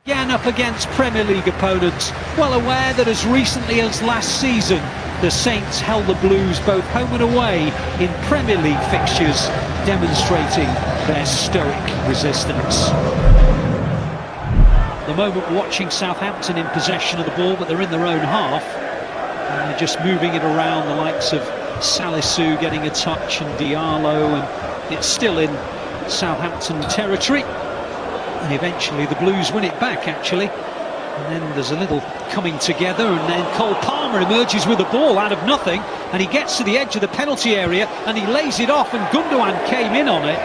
Again up against Premier League opponents, well aware that as recently as last season the Saints held the Blues both home and away in Premier League fixtures, demonstrating their stoic resistance. At the moment watching Southampton in possession of the ball, but they're in their own half and they're just moving it around, the likes of Salisu getting a touch and Diallo, and it's still in Southampton territory. And eventually the Blues win it back, actually. And then there's a little coming together, and then Cole Palmer emerges with the ball out of nothing, and he gets to the edge of the penalty area and he lays it off, and Gundogan came in on it.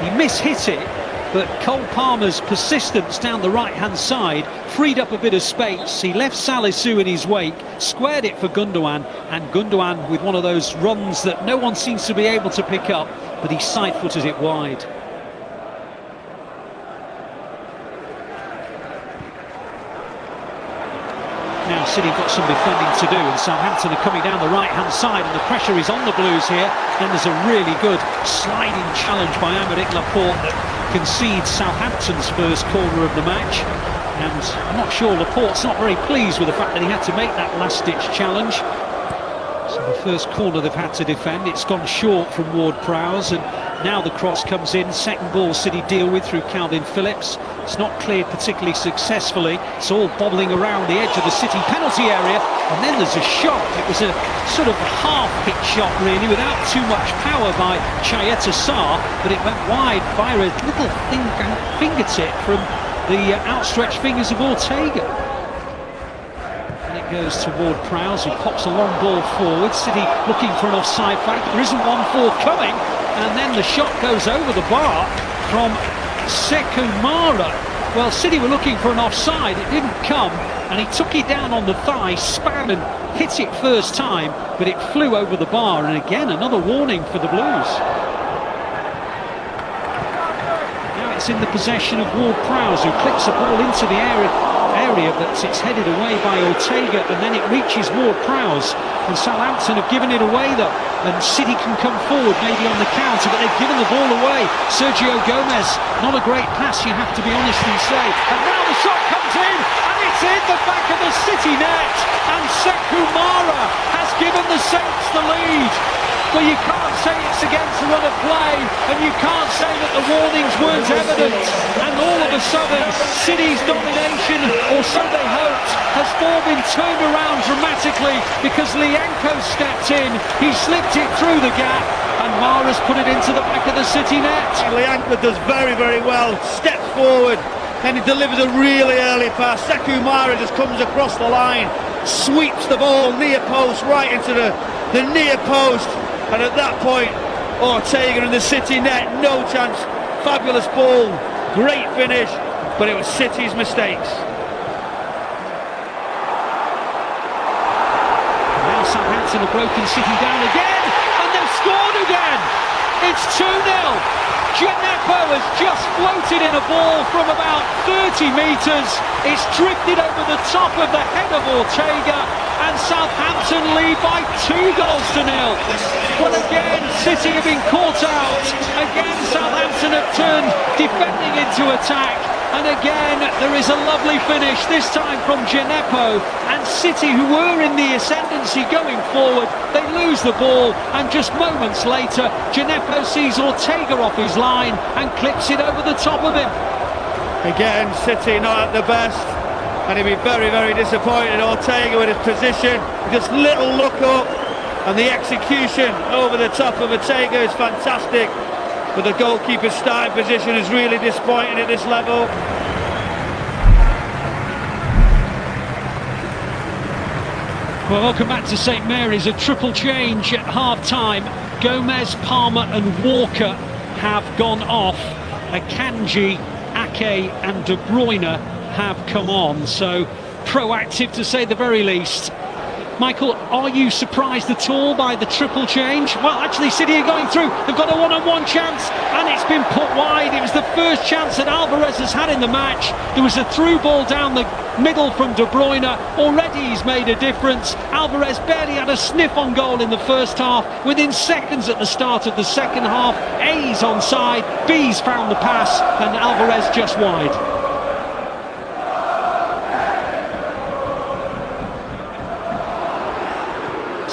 He mishit it, but Cole Palmer's persistence down the right-hand side freed up a bit of space. He left Salisu in his wake, squared it for Gundogan, and Gundogan with one of those runs that no one seems to be able to pick up, but he side-footed it wide. Now City have got some defending to do, and Southampton are coming down the right-hand side, and the pressure is on the Blues here. And there's a really good sliding challenge by Aymeric Laporte that concedes Southampton's first corner of the match. And I'm not sure Laporte's not very pleased with the fact that he had to make that last-ditch challenge. So the first corner they've had to defend, it's gone short from Ward-Prowse, and now the cross comes in. Second ball City deal with through Calvin Phillips. It's not cleared particularly successfully. It's all bobbling around the edge of the City penalty area, and then there's a shot. It was a sort of half-hit shot really, without too much power by Chayeta Sarr, but it went wide via a little fingertip from the outstretched fingers of Ortega. Goes to Ward-Prowse, who pops a long ball forward. City looking for an offside flag. There isn't one forthcoming, and then the shot goes over the bar from Sekou Mara. Well, City were looking for an offside, it didn't come, and he took it down on the thigh, span and hit it first time, but it flew over the bar, and again another warning for the Blues. Now it's in the possession of Ward-Prowse, who clicks the ball into the area, but it's headed away by Ortega, and then it reaches Ward-Prowse, and Southampton have given it away though, and City can come forward maybe on the counter, but they've given the ball away. Sergio Gomez, not a great pass, you have to be honest and say, and now the shot comes in, and it's in the back of the City net, and Sekou Mara has given the Saints the lead. Well, you can't say it's against the run of play, and you can't say that the warnings weren't evident, and all of a sudden City's domination, or so they hoped, has all been turned around dramatically because Lienko stepped in, he slipped it through the gap, and Mara's put it into the back of the City net. Lienko does very, very well, steps forward, then he delivers a really early pass. Sekou Mara just comes across the line, sweeps the ball near post, right into the near post. And at that point, Ortega in the City net, no chance. Fabulous ball, great finish, but it was City's mistakes. Now Southampton have broken City down again, and they've scored again. It's 2-0. Djenepo has just floated in a ball from about 30 metres. It's drifted over the top of the head of Ortega, and Southampton lead by 2-0. Well, again, City have been caught out. Again, Southampton have turned defending into attack. And again, there is a lovely finish, this time from Djenepo. And City, who were in the ascendancy going forward, they lose the ball. And just moments later, Djenepo sees Ortega off his line and clips it over the top of him. Again, City not at the best. And he'd be very, very disappointed. Ortega with his position, just little look up, and the execution over the top of Ortega is fantastic. But the goalkeeper's starting position is really disappointing at this level. Well, welcome back to St Mary's. A triple change at half-time. Gomez, Palmer and Walker have gone off. Akanji, Ake and De Bruyne have come on, so proactive to say the very least. Michael, are you surprised at all by the triple change? Well, actually, City are going through. They've got a one-on-one chance, and it's been put wide. It was the first chance that Alvarez has had in the match. There was a through ball down the middle from De Bruyne. Already he's made a difference. Alvarez barely had a sniff on goal in the first half. Within seconds at the start of the second half, A's onside, B's found the pass, and Alvarez just wide.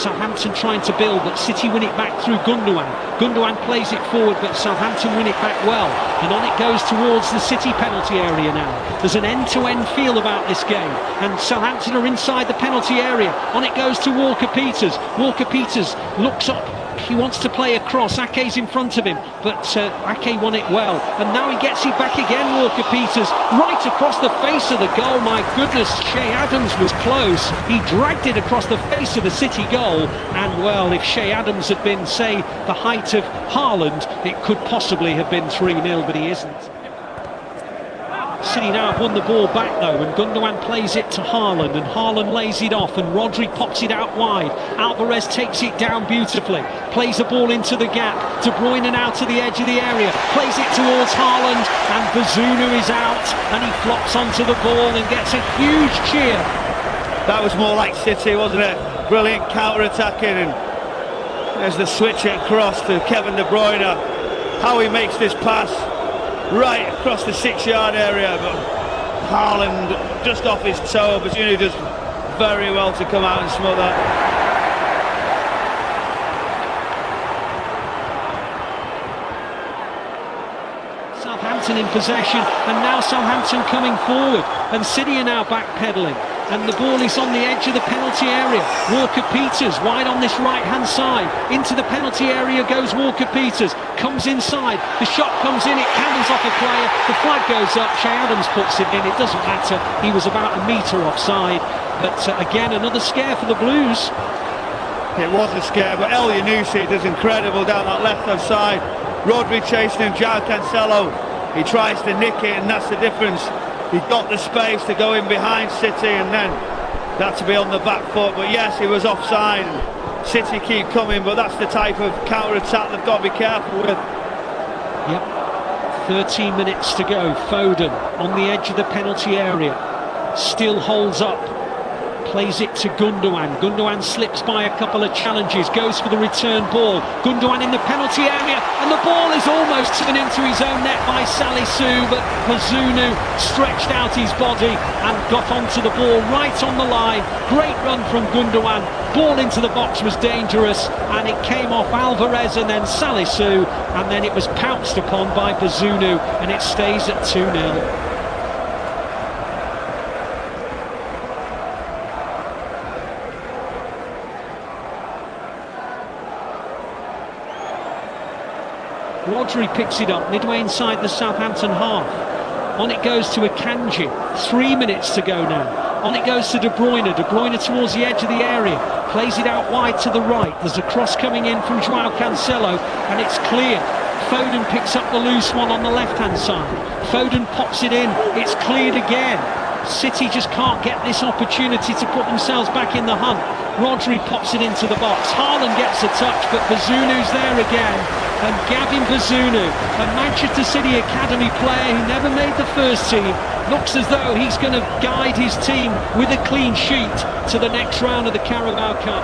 Southampton trying to build, but City win it back through Gundogan. Gundogan plays it forward, but Southampton win it back well. And on it goes towards the City penalty area now. There's an end-to-end feel about this game. And Southampton are inside the penalty area. On it goes to Walker-Peters. Walker-Peters looks up. He wants to play across. Ake's in front of him, but Ake won it well. And now he gets it back again, Walker-Peters, right across the face of the goal. My goodness, Shea Adams was close. He dragged it across the face of the City goal. And, well, if Shea Adams had been, say, the height of Haaland, it could possibly have been 3-0, but he isn't. City now have won the ball back though, and Gundogan plays it to Haaland, and Haaland lays it off, and Rodri pops it out wide. Alvarez takes it down beautifully, plays the ball into the gap. De Bruyne now to the edge of the area, plays it towards Haaland, and Bazunu is out, and he flops onto the ball and gets a huge cheer. That was more like City, wasn't it? Brilliant counter-attacking, and there's the switch across to Kevin De Bruyne. How he makes this pass right across the 6-yard area, but Haaland just off his toe. Bazunu does very well to come out and smoke that. Southampton in possession, and now Southampton coming forward, and City are now backpedaling, and the ball is on the edge of the penalty area. Walker-Peters wide on this right-hand side, into the penalty area goes Walker-Peters, comes inside, the shot comes in, it candles off a player, the flag goes up, Shea Adams puts it in, it doesn't matter, he was about a metre offside, but again another scare for the Blues. It was a scare, but El Yunusi does incredible down that left-hand side. Rodri chasing him, João Cancelo, he tries to nick it, and that's the difference. He got the space to go in behind City, and then that to be on the back foot. But yes, he was offside. City keep coming, but that's the type of counter-attack they've got to be careful with. Yep, 13 minutes to go. Foden on the edge of the penalty area, still holds up, plays it to Gundogan. Gundogan slips by a couple of challenges, goes for the return ball. Gundogan in the penalty area, and the ball is almost turned into his own net by Salisu, but Bazunu stretched out his body and got onto the ball right on the line. Great run from Gundogan. Ball into the box was dangerous, and it came off Alvarez and then Salisu, and then it was pounced upon by Bazunu, and it stays at 2-0. Rodri picks it up midway inside the Southampton half. On it goes to Akanji. 3 minutes to go now. On it goes to De Bruyne. De Bruyne towards the edge of the area. Plays it out wide to the right. There's a cross coming in from João Cancelo, and it's clear. Foden picks up the loose one on the left-hand side. Foden pops it in. It's cleared again. City just can't get this opportunity to put themselves back in the hunt. Rodri pops it into the box. Haaland gets a touch, but Bazunu's there again. And Gavin Bazunu, a Manchester City Academy player who never made the first team, looks as though he's going to guide his team with a clean sheet to the next round of the Carabao Cup.